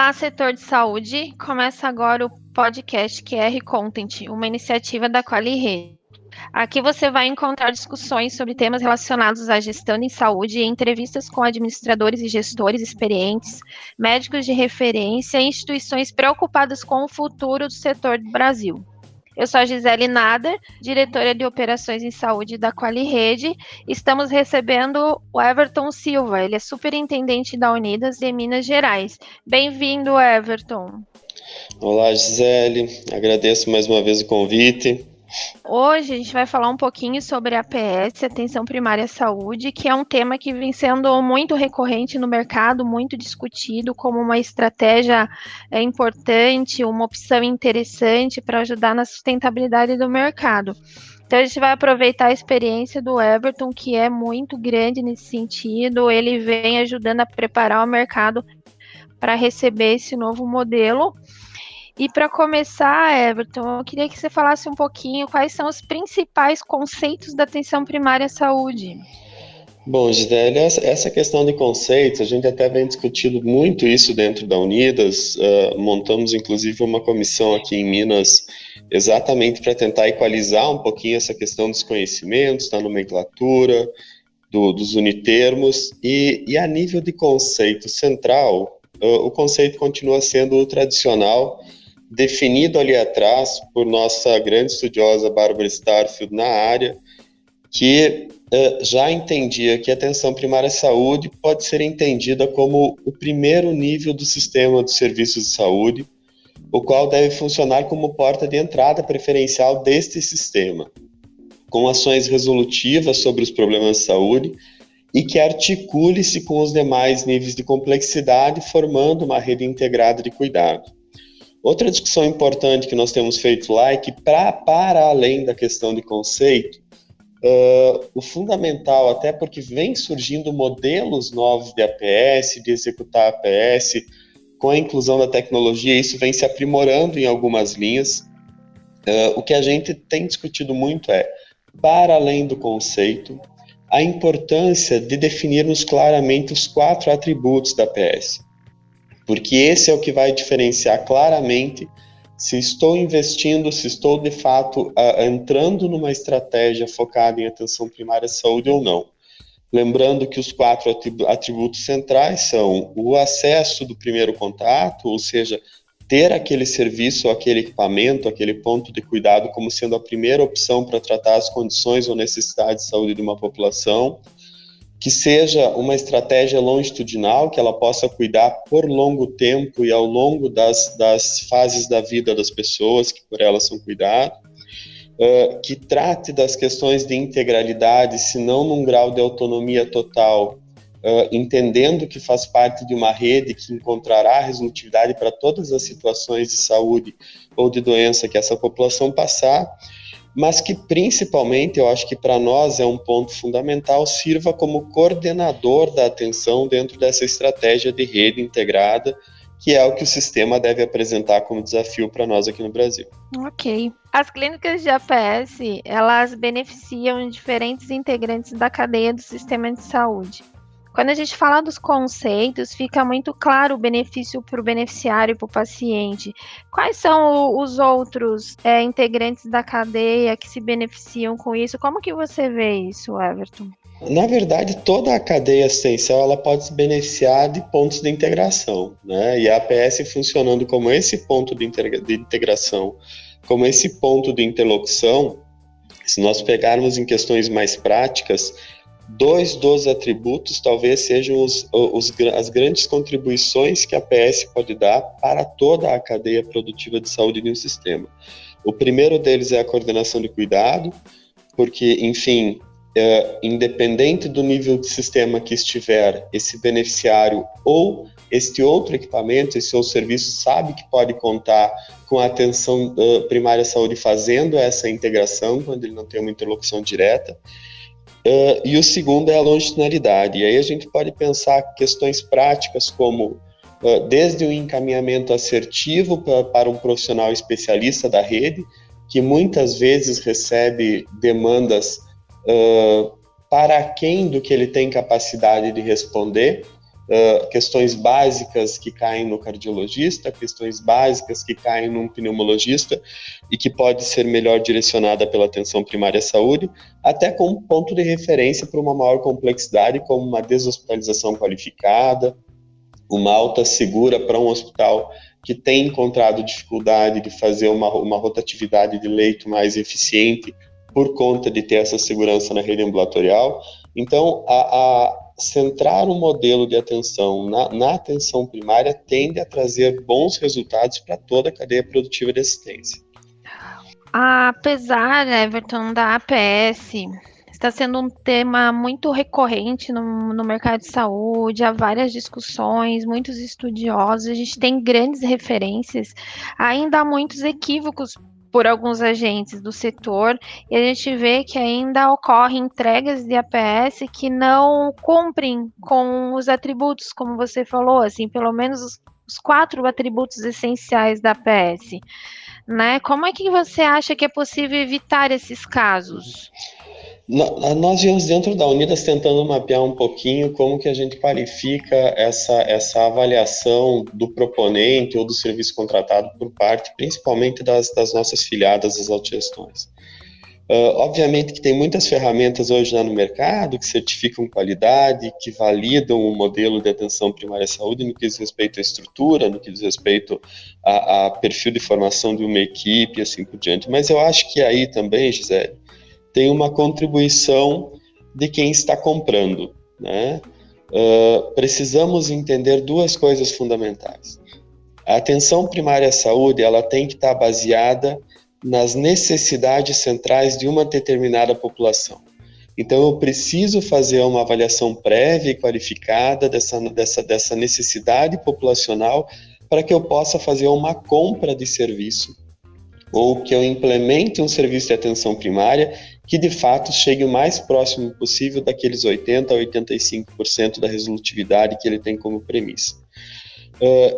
Olá, setor de saúde. Começa agora o podcast QRContent, uma iniciativa da Qualirede. Aqui você vai encontrar discussões sobre temas relacionados à gestão em saúde e entrevistas com administradores e gestores experientes, médicos de referência e instituições preocupadas com o futuro do setor do Brasil. Eu sou a Gizelli Nader, diretora de operações em saúde da Qualirede. Estamos recebendo o Everton Silva, ele é superintendente da Unidas de Minas Gerais. Bem-vindo, Everton. Olá, Gizelli, agradeço mais uma vez o convite. Hoje a gente vai falar um pouquinho sobre a APS, Atenção Primária Saúde, que é um tema que vem sendo muito recorrente no mercado, muito discutido como uma estratégia importante, uma opção interessante para ajudar na sustentabilidade do mercado. Então a gente vai aproveitar a experiência do Everton, que é muito grande nesse sentido, ele vem ajudando a preparar o mercado para receber esse novo modelo. E para começar, Everton, eu queria que você falasse um pouquinho quais são os principais conceitos da atenção primária à saúde. Bom, Gizelli, essa questão de conceitos, a gente até vem discutindo muito isso dentro da Unidas, montamos inclusive uma comissão aqui em Minas exatamente para tentar equalizar um pouquinho essa questão dos conhecimentos, da nomenclatura, dos unitermos, e a nível de conceito central, o conceito continua sendo o tradicional, definido ali atrás por nossa grande estudiosa Bárbara Starfield na área, que já entendia que a atenção primária à saúde pode ser entendida como o primeiro nível do sistema dos serviços de saúde, o qual deve funcionar como porta de entrada preferencial deste sistema, com ações resolutivas sobre os problemas de saúde e que articule-se com os demais níveis de complexidade, formando uma rede integrada de cuidado. Outra discussão importante que nós temos feito lá é que, para além da questão de conceito, o fundamental, até porque vem surgindo modelos novos de APS, de executar APS, com a inclusão da tecnologia, isso vem se aprimorando em algumas linhas. O que a gente tem discutido muito é, para além do conceito, a importância de definirmos claramente os 4 atributos da APS. Porque esse é o que vai diferenciar claramente se estou investindo, se estou de fato entrando numa estratégia focada em atenção primária à saúde ou não. Lembrando que os 4 atributos centrais são o acesso do primeiro contato, ou seja, ter aquele serviço, aquele equipamento, aquele ponto de cuidado como sendo a primeira opção para tratar as condições ou necessidades de saúde de uma população, que seja uma estratégia longitudinal, que ela possa cuidar por longo tempo e ao longo das fases da vida das pessoas que por elas são cuidadas, que trate das questões de integralidade, se não num grau de autonomia total, entendendo que faz parte de uma rede que encontrará resolutividade para todas as situações de saúde ou de doença que essa população passar, mas que principalmente, eu acho que para nós é um ponto fundamental, sirva como coordenador da atenção dentro dessa estratégia de rede integrada, que é o que o sistema deve apresentar como desafio para nós aqui no Brasil. Ok. As clínicas de APS, elas beneficiam diferentes integrantes da cadeia do sistema de saúde. Quando a gente fala dos conceitos, fica muito claro o benefício para o beneficiário e para o paciente. Quais são os outros integrantes da cadeia que se beneficiam com isso? Como que você vê isso, Everton? Na verdade, toda a cadeia assistencial ela pode se beneficiar de pontos de integração, né? E a APS funcionando como esse ponto de integração, como esse ponto de interlocução, se nós pegarmos em questões mais práticas, 2 dos atributos talvez sejam as grandes contribuições que a APS pode dar para toda a cadeia produtiva de saúde de um sistema. O primeiro deles é a coordenação de cuidado, porque, enfim, independente do nível de sistema que estiver, esse beneficiário ou este outro equipamento, esse outro serviço, sabe que pode contar com a atenção primária à saúde fazendo essa integração, quando ele não tem uma interlocução direta. E o segundo é a longitudinalidade. E aí a gente pode pensar questões práticas como desde o encaminhamento assertivo para um profissional especialista da rede, que muitas vezes recebe demandas para aquém do que ele tem capacidade de responder, questões básicas que caem no cardiologista, questões básicas que caem num pneumologista e que pode ser melhor direcionada pela atenção primária à saúde, até como ponto de referência para uma maior complexidade, como uma deshospitalização qualificada, uma alta segura para um hospital que tem encontrado dificuldade de fazer uma rotatividade de leito mais eficiente por conta de ter essa segurança na rede ambulatorial. Então, centrar o modelo de atenção na atenção primária tende a trazer bons resultados para toda a cadeia produtiva de assistência. Apesar, Everton, da APS está sendo um tema muito recorrente no mercado de saúde, há várias discussões, muitos estudiosos, a gente tem grandes referências, ainda há muitos equívocos por alguns agentes do setor, e a gente vê que ainda ocorrem entregas de APS que não cumprem com os atributos, como você falou, assim, pelo menos os 4 atributos essenciais da APS, né? Como é que você acha que é possível evitar esses casos? Nós viemos dentro da Unidas tentando mapear um pouquinho como que a gente qualifica essa avaliação do proponente ou do serviço contratado por parte, principalmente das nossas filiadas, das autogestões. Obviamente que tem muitas ferramentas hoje no mercado que certificam qualidade, que validam o modelo de atenção primária à saúde no que diz respeito à estrutura, no que diz respeito a perfil de formação de uma equipe e assim por diante. Mas eu acho que aí também, Gizelli, tem uma contribuição de quem está comprando, né? Precisamos entender 2 coisas fundamentais. A atenção primária à saúde, ela tem que estar baseada nas necessidades centrais de uma determinada população. Então, eu preciso fazer uma avaliação prévia e qualificada dessa necessidade populacional para que eu possa fazer uma compra de serviço ou que eu implemente um serviço de atenção primária que, de fato, chegue o mais próximo possível daqueles 80% a 85% da resolutividade que ele tem como premissa.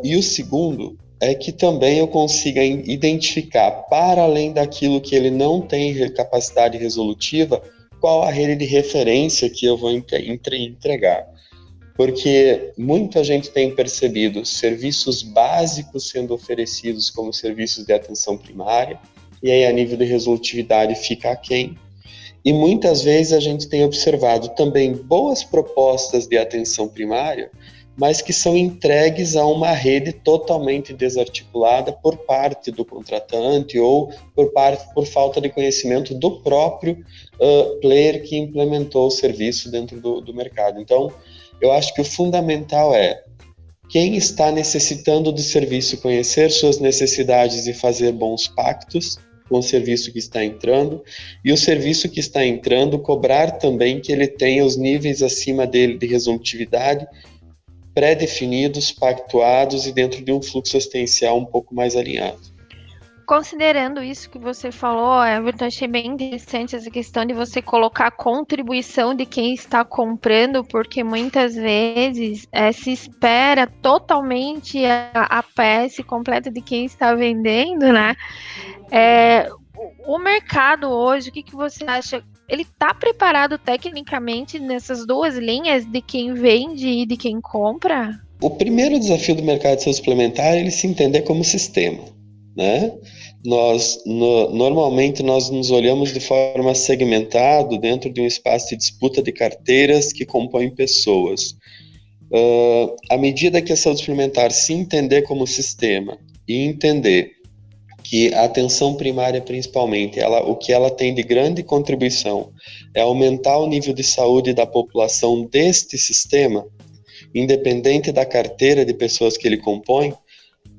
E o segundo é que também eu consiga identificar, para além daquilo que ele não tem capacidade resolutiva, qual a rede de referência que eu vou entregar. Porque muita gente tem percebido serviços básicos sendo oferecidos como serviços de atenção primária, e aí a nível de resolutividade fica aquém. E muitas vezes a gente tem observado também boas propostas de atenção primária, mas que são entregues a uma rede totalmente desarticulada por parte do contratante ou por falta de conhecimento do próprio player que implementou o serviço dentro do mercado. Então, eu acho que o fundamental é quem está necessitando do serviço conhecer suas necessidades e fazer bons pactos com o serviço que está entrando, e o serviço que está entrando cobrar também que ele tenha os níveis acima dele de resolutividade pré-definidos, pactuados e dentro de um fluxo assistencial um pouco mais alinhado. Considerando isso que você falou, Everton, achei bem interessante essa questão de você colocar a contribuição de quem está comprando, porque muitas vezes se espera totalmente a peça completa de quem está vendendo, né? O mercado hoje, o que você acha? Ele está preparado tecnicamente nessas 2 linhas de quem vende e de quem compra? O primeiro desafio do mercado de saúde suplementar é ele se entender como sistema, né? Normalmente nós nos olhamos de forma segmentada dentro de um espaço de disputa de carteiras que compõem pessoas. À medida que a saúde suplementar se entender como sistema e entender que a atenção primária, principalmente, o que ela tem de grande contribuição é aumentar o nível de saúde da população deste sistema, independente da carteira de pessoas que ele compõe,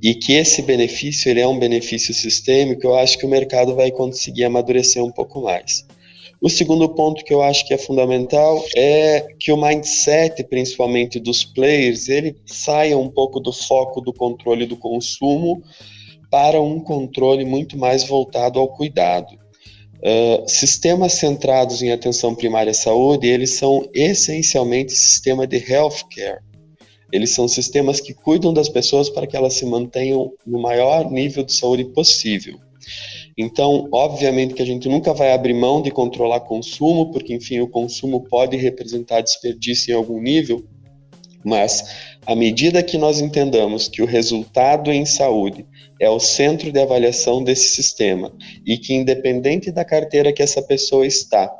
e que esse benefício ele é um benefício sistêmico, eu acho que o mercado vai conseguir amadurecer um pouco mais. O segundo ponto que eu acho que é fundamental é que o mindset, principalmente dos players, ele saia um pouco do foco do controle do consumo para um controle muito mais voltado ao cuidado. Sistemas centrados em atenção primária à saúde, eles são essencialmente sistema de healthcare. Eles são sistemas que cuidam das pessoas para que elas se mantenham no maior nível de saúde possível. Então, obviamente que a gente nunca vai abrir mão de controlar consumo, porque, enfim, o consumo pode representar desperdício em algum nível, Mas, à medida que nós entendamos que o resultado em saúde é o centro de avaliação desse sistema e que, independente da carteira que essa pessoa está,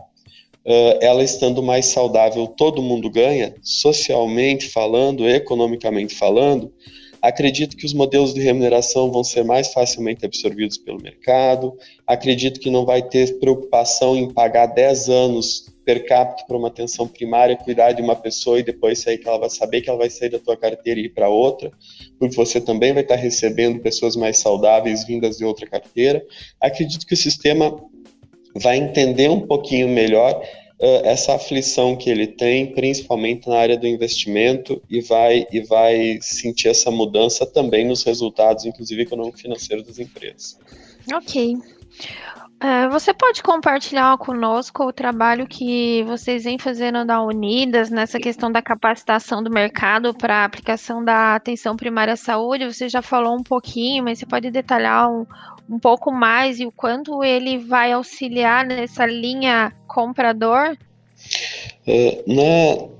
ela estando mais saudável, todo mundo ganha, socialmente falando, economicamente falando, acredito que os modelos de remuneração vão ser mais facilmente absorvidos pelo mercado, acredito que não vai ter preocupação em pagar 10 anos per capita para uma atenção primária, cuidar de uma pessoa e depois sair que ela vai saber que ela vai sair da tua carteira e ir para outra, porque você também vai estar recebendo pessoas mais saudáveis vindas de outra carteira. Acredito que o sistema vai entender um pouquinho melhor essa aflição que ele tem, principalmente na área do investimento, e vai sentir essa mudança também nos resultados, inclusive econômico-financeiros das empresas. Ok. Você pode compartilhar conosco o trabalho que vocês vêm fazendo da Unidas nessa questão da capacitação do mercado para a aplicação da atenção primária à saúde? Você já falou um pouquinho, mas você pode detalhar um pouco mais e o quanto ele vai auxiliar nessa linha comprador?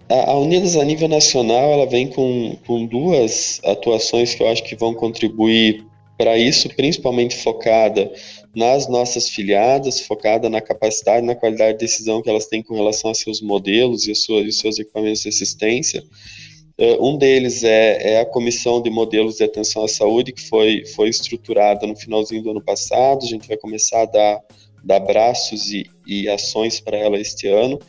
A Unidas, a nível nacional, ela vem com duas atuações que eu acho que vão contribuir para isso, principalmente focada nas nossas filiadas, focada na capacidade e na qualidade de decisão que elas têm com relação a seus modelos e os seus equipamentos de assistência. Um deles é a Comissão de Modelos de Atenção à Saúde, que foi estruturada no finalzinho do ano passado. A gente vai começar a dar braços e ações para ela este ano,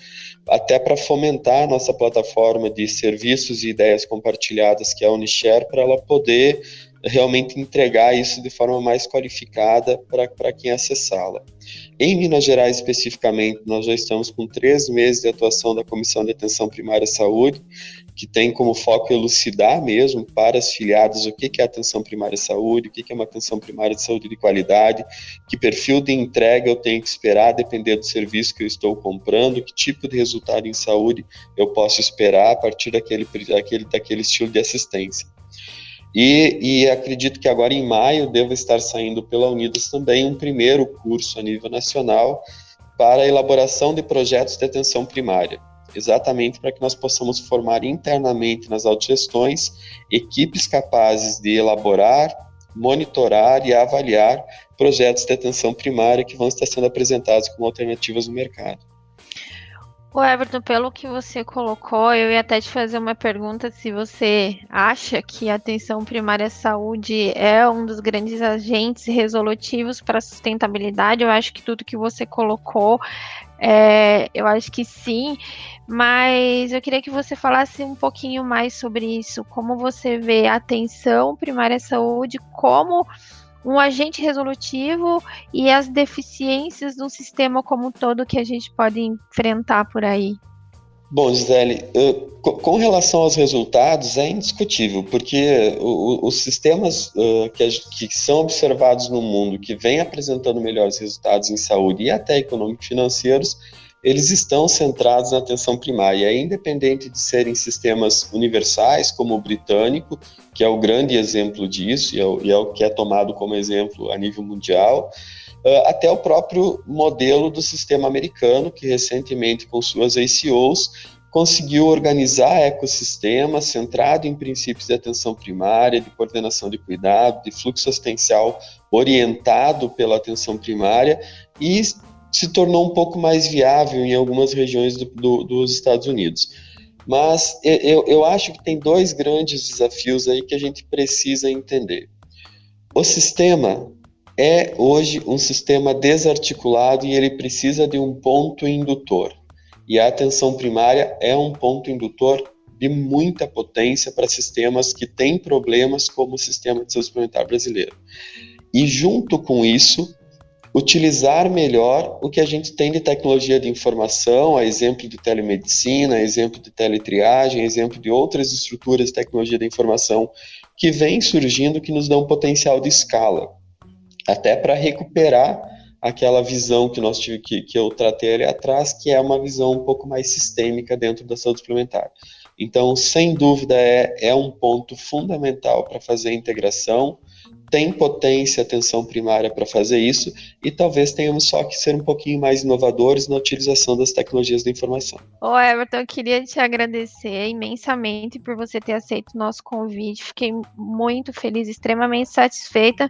até para fomentar a nossa plataforma de serviços e ideias compartilhadas, que é a Unishare, para ela poder realmente entregar isso de forma mais qualificada para quem acessá-la. Em Minas Gerais, especificamente, nós já estamos com 3 meses de atuação da Comissão de Atenção Primária à Saúde, que tem como foco elucidar mesmo para as filiadas o que é atenção primária à saúde, o que é uma atenção primária de saúde de qualidade, que perfil de entrega eu tenho que esperar, depender do serviço que eu estou comprando, que tipo de resultado em saúde eu posso esperar a partir daquele estilo de assistência. E acredito que agora em maio deva estar saindo pela Unidas também um primeiro curso a nível nacional para a elaboração de projetos de atenção primária, exatamente para que nós possamos formar internamente nas autogestões equipes capazes de elaborar, monitorar e avaliar projetos de atenção primária que vão estar sendo apresentados como alternativas no mercado. O Everton, pelo que você colocou, eu ia até te fazer uma pergunta se você acha que a atenção primária à saúde é um dos grandes agentes resolutivos para a sustentabilidade. Eu acho que tudo que você colocou, eu acho que sim, mas eu queria que você falasse um pouquinho mais sobre isso, como você vê a atenção primária à saúde como um agente resolutivo e as deficiências do sistema como um todo que a gente pode enfrentar por aí. Bom, Gizelli, com relação aos resultados, é indiscutível, porque os sistemas que são observados no mundo, que vêm apresentando melhores resultados em saúde e até econômico-financeiros, eles estão centrados na atenção primária, independente de serem sistemas universais, como o britânico, que é o grande exemplo disso, e é o que é tomado como exemplo a nível mundial, até o próprio modelo do sistema americano, que recentemente, com suas ACOs, conseguiu organizar ecossistemas centrado em princípios de atenção primária, de coordenação de cuidado, de fluxo assistencial orientado pela atenção primária, e se tornou um pouco mais viável em algumas regiões dos Estados Unidos. Mas eu acho que tem 2 grandes desafios aí que a gente precisa entender. O sistema é hoje um sistema desarticulado e ele precisa de um ponto indutor. E a atenção primária é um ponto indutor de muita potência para sistemas que têm problemas como o sistema de saúde suplementar brasileiro. E junto com isso, utilizar melhor o que a gente tem de tecnologia de informação, a exemplo de telemedicina, a exemplo de teletriagem, a exemplo de outras estruturas de tecnologia da informação que vêm surgindo, que nos dão potencial de escala, até para recuperar aquela visão que eu tratei ali atrás, que é uma visão um pouco mais sistêmica dentro da saúde suplementar. Então, sem dúvida, é um ponto fundamental para fazer a integração, tem potência, atenção primária para fazer isso, e talvez tenhamos só que ser um pouquinho mais inovadores na utilização das tecnologias da informação. Ô Everton, eu queria te agradecer imensamente por você ter aceito o nosso convite. Fiquei muito feliz, extremamente satisfeita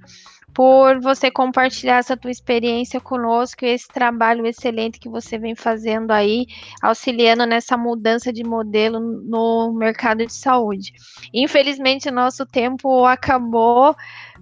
por você compartilhar essa tua experiência conosco e esse trabalho excelente que você vem fazendo aí, auxiliando nessa mudança de modelo no mercado de saúde. Infelizmente, o nosso tempo acabou,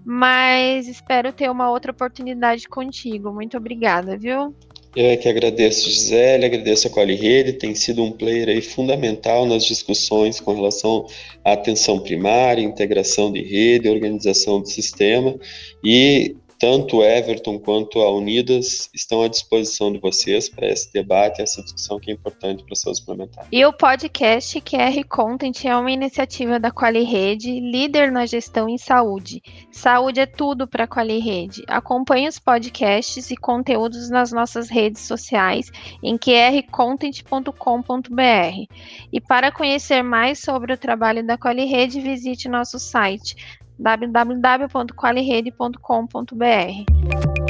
mas espero ter uma outra oportunidade contigo. Muito obrigada, viu? Eu é que agradeço, Gizelli, agradeço a Qualirede, tem sido um player aí fundamental nas discussões com relação à atenção primária, integração de rede, organização do sistema, e tanto o Everton quanto a Unidas estão à disposição de vocês para esse debate, essa discussão que é importante para a saúde suplementar. E o podcast QRContent é uma iniciativa da Qualirede, líder na gestão em saúde. Saúde é tudo para a Qualirede. Acompanhe os podcasts e conteúdos nas nossas redes sociais em qrcontent.com.br. E para conhecer mais sobre o trabalho da Qualirede, visite nosso site www.qualirede.com.br.